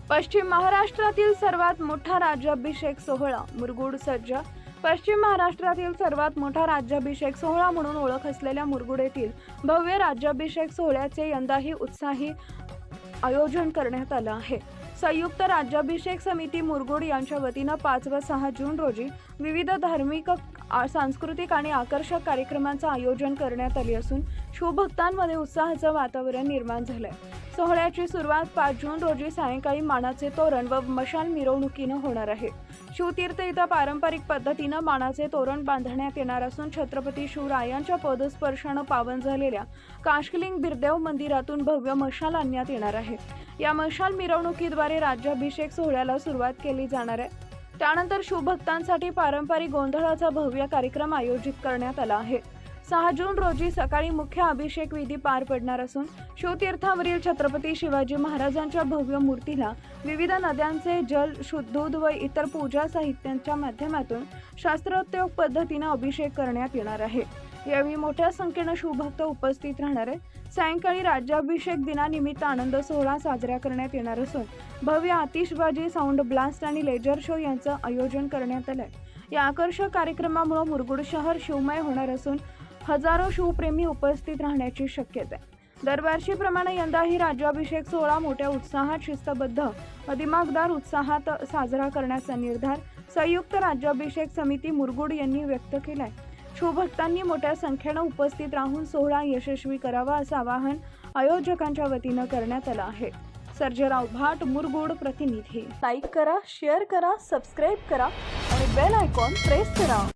पश्चिम महाराष्ट्रातील सर्वात मोठा राज्याभिषेक सोहळा मुरगुड सज्ज. पश्चिम महाराष्ट्रातील सर्वात मोठा राज्याभिषेक सोहळा म्हणून ओळख असलेल्या मुरगुड येथील भव्य राज्याभिषेक सोहळ्याचे यंदाही उत्साही आयोजन करण्यात आलं आहे. संयुक्त राज्याभिषेक समिती मुरगुड यांच्या वतीनं 5 व 6 जून रोजी विविध धार्मिक, सांस्कृतिक आणि आकर्षक कार्यक्रमांचं आयोजन करण्यात आले असून शिवभक्तांमध्ये उत्साहाचं वातावरण निर्माण झालंय. सोहळ्याची सुरुवात 5 जून रोजी सायंकाळी मानाचे तोरण व मशाल मिरवणुकीनं होणार आहे. शिवतीर्थ इथं पारंपरिक पद्धतीनं मानाचे तोरण बांधण्यात येणार असून छत्रपती शिवरायांच्या पदस्पर्शानं पावन झालेल्या काशलिंग बिरदेव मंदिरातून भव्य मशाल आणण्यात येणार आहे. या मशाल मिरवणुकीद्वारे राज्याभिषेक सोहळ्याला सुरुवात केली जाणार आहे. त्यानंतर शिवभक्तांसाठी पारंपरिक गोंधळाचा भव्य कार्यक्रम आयोजित करण्यात आला आहे. 6 जून रोजी सकाळी मुख्य अभिषेक विधी पार पडणार असून शिवतीर्थावरील छत्रपती शिवाजी महाराजांच्या भव्य मूर्तीला विविध नद्यांचे जल, शुद्ध दूध व इतर पूजा साहित्यांच्या माध्यमातून शास्त्रोक्त पद्धतीने अभिषेक करण्यात येणार आहे. यावेळी मोठ्या संख्येनं शिवभक्त उपस्थित राहणार आहे. सायंकाळी राज्याभिषेक दिनानिमित्त आनंद सोहळा साजरा करण्यात येणार असून भव्य आतिषबाजी, साऊंड ब्लास्ट आणि लेजर शो यांचं आयोजन करण्यात आलंय. या आकर्षक कार्यक्रमामुळे मुरगुड शहर शिवमय होणार असून हजारो शिवप्रेमी उपस्थित राहण्याची शक्यता आहे. दरवर्षीप्रमाणे यंदाही राज्याभिषेक सोहळा मोठ्या उत्साहात, शिस्तबद्ध व दिमागदार उत्साहात साजरा करण्याचा निर्धार संयुक्त राज्याभिषेक समिती मुरगुड यांनी व्यक्त केलाय. शिवभक्तांनी मोठ्या संख्येनं उपस्थित राहून सोहळा यशस्वी करावा असं आवाहन आयोजकांच्या वतीनं करण्यात आलं आहे. सर्जेराव भाट, मुरगुड प्रतिनिधी. लाईक करा, शेअर करा, सबस्क्राईब करा आणि बेल आयकॉन प्रेस करा.